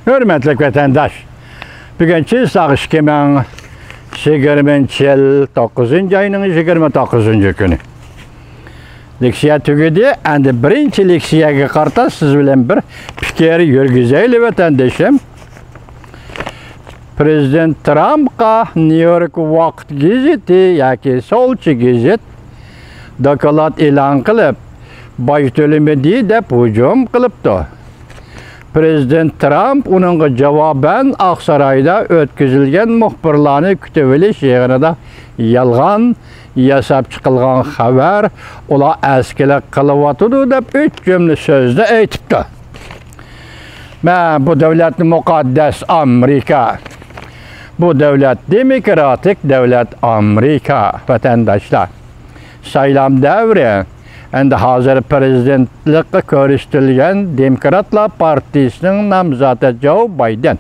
Hürmetli vatandaş, bugünkü sağış kemen 20 yıl 9. ayının 29. günü. Leksiya tügedi, endi birinci leksiyaga qarta siz bilen bir fikir yürgüzeyli vatandaşım. Prezident Trump'a New York Vaqt gazeti yoki Solchi gazet doklad e'lon qilib, boj to'lamadi deb hujum qilibdi. Prezident Trump uningga javoban Oqsaroyda o'tkazilgan muxbirlarni kutib olish yig'inida yolg'on yasab chiqilgan xabar ular askilik qilyotidi deb 3 jumla so'zda aytibdi. Men bu davlatni muqaddas Amerika. Bu devlet demokratik devlet Amerika vatandaşlar. Saylam devri endi hazır prezidentlikka ko'rsatilgan Demokratlar Partiyasining nomzodi Joe Biden.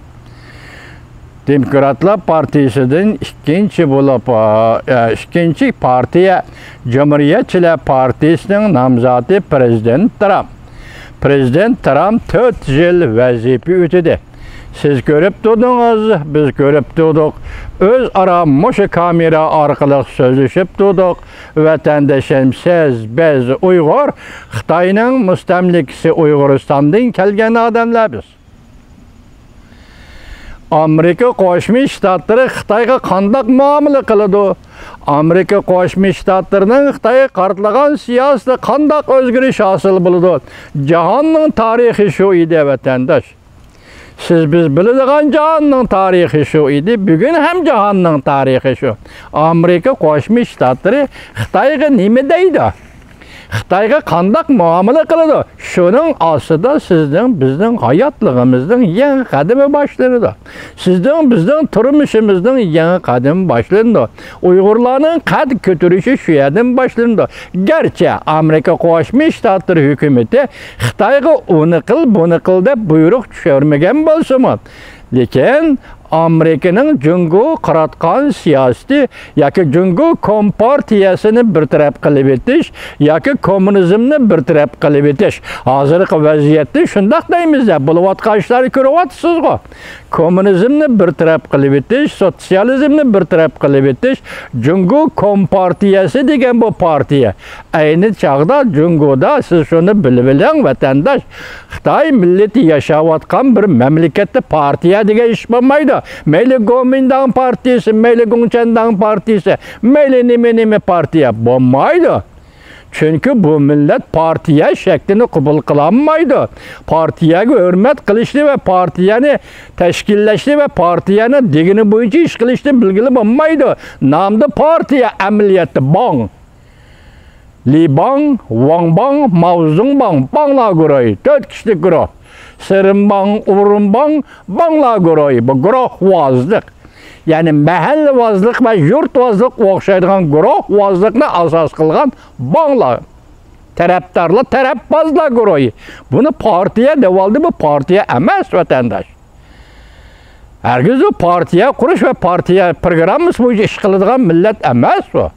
Demokratlar Partiyasidan ikkinchi partiya Cumhuriyetçiler Partiyasining nomzodi Prezident Trump. Prezident Trump 4 yıl vazife o'tadi. Siz görüp durdunuz, biz görüp durduk. Öz ara moşu kamera arkalık sözleşip durduk. Vatandaşım siz, biz Uygur, Xitayning müstemlikisi Uyguristandan kelgen adamlar biz. Amerika Qo'shma Shtatlari Xitoyga qanday muomala qiladi? Amerika Qo'shma Shtatlarining Xitoyga qartlagan siyosatida qanday o'zgarish hosil bo'ladi? Jahonning tarixi shu edi vatandaş. Siz biz biladigan jahonning tarixi shu edi, bugun ham jahonning tarixi shu. Amerika Qo'shma Shtatlari Xitoyga nima deydi? Xitoyga qanday muomala qiladi? Shuning ostida sizning bizning hayotligimizning yangi qadami boshlanadi. Sizning bizning turmushimizning yangi qadami boshlanadi. Uyg'urlarning qad ko'tarishi shu yerdan boshlanadi. Garchi Amerika Qo'shma Shtatlari hukumati Xitoyga uni qil, buni qil deb buyruq tushirmagan bo'lsa-mu, lekin Amerika'nın Cungu qaratgan siyaseti yoki Cungu kompartiyasini bir taraf qilib etish yoki kommunizmni bir taraf qilib etish. Hozirgi vaziyatda shunday deymiz, bo'layotgan ishlarni ko'ryapsizmi? Kommunizmni bir taraf qilib etish, sotsializmni bir taraf qilib etish, Cungu kompartiyasi degan bu partiya. Ayni chaqda Cunguda siz shuni bilib oling vatandaş, Xitoy millati yashayotgan bir mamlakatda partiya degan ish bo'lmaydi. Meyli Kuomintang partiyasi, meyli Gongchangdang partiyasi, meyli nime partiya bo'lmaydi. Çünkü bu millet partiya şeklini qabul qilolmaydi. Partiyaga hurmat qilishni va partiyani tashkillashni va partiyani degini bo'yicha ish qilishni bilgili bo'lmaydi. Namda partiya amaliyoti bong. Li Bang, Wang Bang, Mao Zedong Banglar guruhi, 4 kişilik guruh. Sırım Bang, Urun Bang, Banglar guruhi. Bu guruhvozlik. Yani mahallevozlik ve yurtvozlik o'xshaydigan guruhvozlikni asos qilgan banglar. Taraftarlar, tarafbozlar guruhi. Bunu partiya devoldi, bu partiya emas vatandaş. Herkes o partiya qurish ve partiya programmasi bo'yicha ish qiladigan millat emas bu.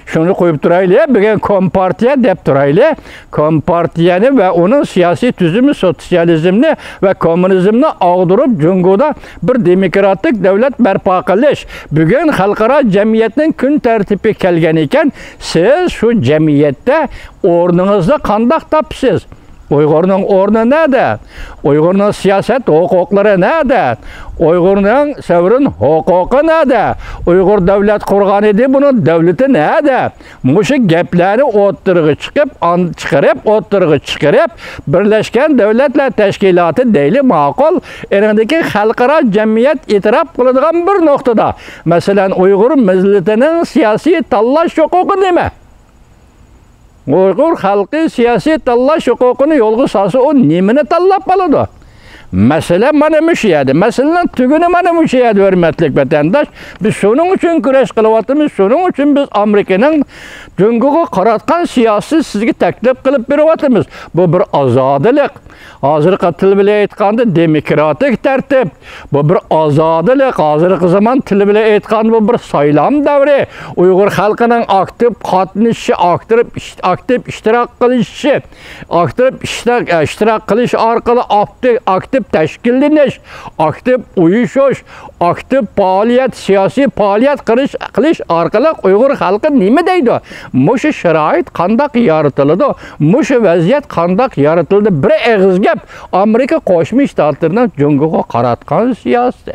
Şunu qo'yib turaylik, bugun kompartiya deb turaylik. Kompartiyani va onun siyosiy tuzumi sotsializmni va kommunizmni og'dirib Jungoda bir demokratik davlat barpo qilish. Bugun xalqaro jamiyatning kun tartibi kelgan ekan, siz shu jamiyatda o'rningizni qanday topsiz? Uyg'urning o'rni nada? Uyg'urning siyosat huquqlari nada? Uyg'urning savrin huquqi nada? Uyg'ur davlat qurgan edi, buni davlati nada? Mushu gaplarni o'ttirg'i chiqarib, Birlashgan Davlatlar Tashkiloti deyli ma'qul, eringdagi xalqaro jamiyat e'tirof qiladigan bir nuqtada, masalan, Uyg'ur millatining siyosiy tanlash huquqi nima? Uyghur xalqi siyosiy tanlash huquqini yo'lga solsa, o nimani tanlab oladi? Mesele mana shu yerda. Meselenin tuguni mana shu yerda, hurmatli vatandaş. Biz shuning uchun kurash qilyapmiz. Shuning uchun biz Amerikaning Jungoga qaratgan siyosatini sizga taklif qilib beryapmiz. Bu bir ozodlik. Hozirgi til bilan aytganda demokratik tartib. Bu bir ozodlik. Hozirgi zaman til bilan aytganda bu bir saylam davri. Uyg'ur xalqining aktiv qatnashishi, aktiv ishtirok qilishi, ishtirok qilish orqali aktiv tashkillanish, aktiv uyushish, aktiv faoliyat, siyosiy faoliyat qilish orqali Uyg'ur xalqi nima deydi? Mushu sharoit qanday yaratiladi? Mushu vaziyat qanday yaratildi? Bir og'iz gap Amerika Qo'shma Shtatlarining Jungoga qaratgan siyosati.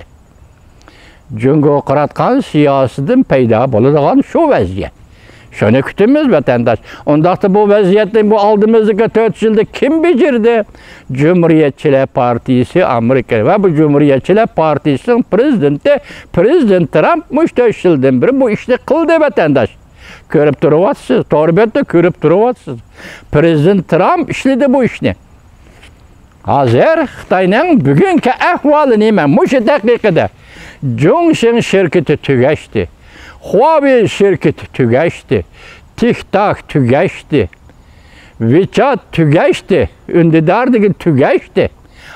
Jungoga qaratgan siyosatidan paydo bo'ladigan shu vaziyat. Şunu kütümüz vatandaş. Ondaqda bu vaziyatni bu aldığımızdaki 4 yılda kim becirdi? Cumhuriyetçiler Partisi Amerika ve bu Cumhuriyetçiler Partisi'nin Prezident Trump 4 yıldan beri bu işini kıldı vatandaş. Görüp duruvatsız, torbette görüp duruvatsız. Prezident Trump işledi bu işini. Hazır Xitayning bugünkü ahvali nima? Muşu dakikada Zhongsheng şirketi tügeçti. Huawei şirketi tügeçti. TikTok tügeçti. WeChat tügeçti. Ündidardaki tügeçti.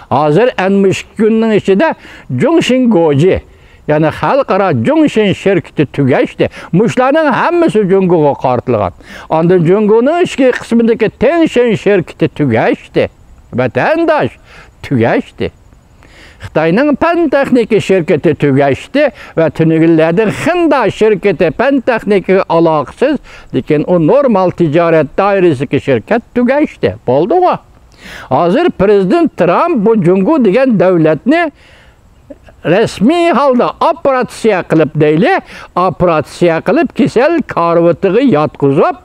Hazır enmiş günün içinde Zhongsheng Goji yani halkara Zhongsheng şirketi tügeçti. Muşlarının hemmisi Jungoga qartılgan. Ondan Jungo'nun içki kısmındaki Tencent şirketi tügeçti. Vatandaş tügeçti. Xitayning Pan Texnika şirketi tügeçti ve tünügüllerden Hyundai şirketi Pan Texnika alaqsız, lekin o normal ticaret dairesiki şirket tügeçti. Boldu mu? Hazır Prezident Trump bu Jungo degan devletni resmi halda operatsiya qilib deyli, operatsiya qilib kesel karvatiga yotqizib,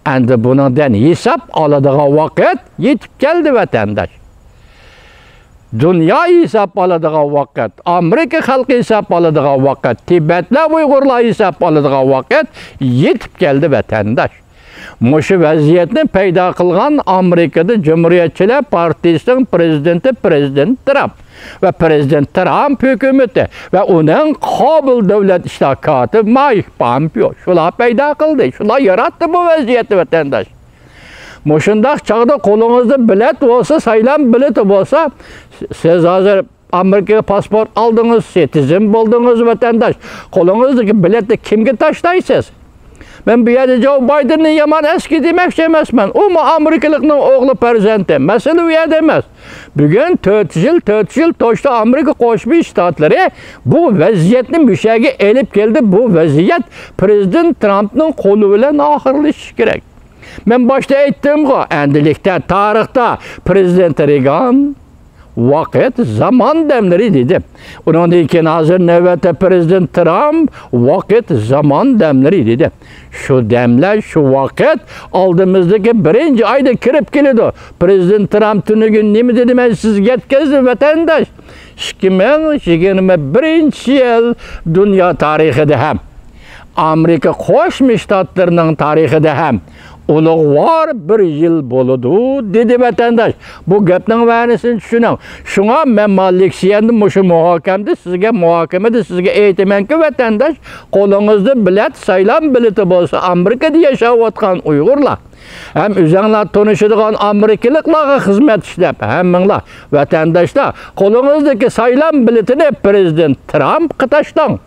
endi bundan hesap oladigan vaqt yetib keldi vatandaş. Dünya hesap oladigan vaqt, Amerika xalqi hesap oladigan vaqt, Tibetlar Uyg'urlar hesap oladigan vaqt yetib keldi vatandaş. Mushu vaziyatni paydo qilgan Amerikada Cumhuriyetçiler Partisining prezidenti Prezident Trump ve Prezident Trump hükümeti ve onun Kabul devlet iştirakatı Mike Pompeo şular paydo qildi, şular yaratdı bu vaziyatni vatandaş. Muşundaq çağda kolunuzda bilet olsa, saylan bileti olsa, siz hazır Amerika pasport aldınız, citizen buldunuz vatandaş. Kolunuzdaki bileti kimge taşlaysınız? Ben bir yerde Joe Biden'ın yaman eski demek demezmen. O mu Amerikalık'ın oğlu prezidenti? Mesele o yer demez. Bugün 4 yıl toşta Amerika Qo'shma Shtatlari bu vaziyatni müşaga elip geldi. Bu vaziyat Prezident Trump'ın kolu bilen ahırlaşışı gerek. Ben başta aytdim ki, endilikte, tarixte Prezident Reagan vaqt zaman demleri dedi. Ondan keyin hazır navbatda Prezident Trump vaqt zaman demleri dedi. Şu demler, şu vaqt aldığımızdaki birinci ayda kirib keladi. Prezident Trump tünügün nima dedi men sizga yetkazdim vatandaş. 2021 yıl dünya tarixida ham Amerika Qo'shma Shtatlarining tarixida ham ulug'vor bir yıl boludu dedi vatandaş. Bu gapning ma'nosini tushuning. Şuna men maliksiyani mushu muhokamada sizga aytamanki vatandaş, qo'lingizda bilet saylan bileti bo'lsa, Amerikada yashayotgan Uyg'urlar hem o'zinglar tanishadigan Amerikaliklarga xizmat ishlab, hammanglar vatandaşlar qo'lingizdagi saylan biletini Prezident Trump qatashlang.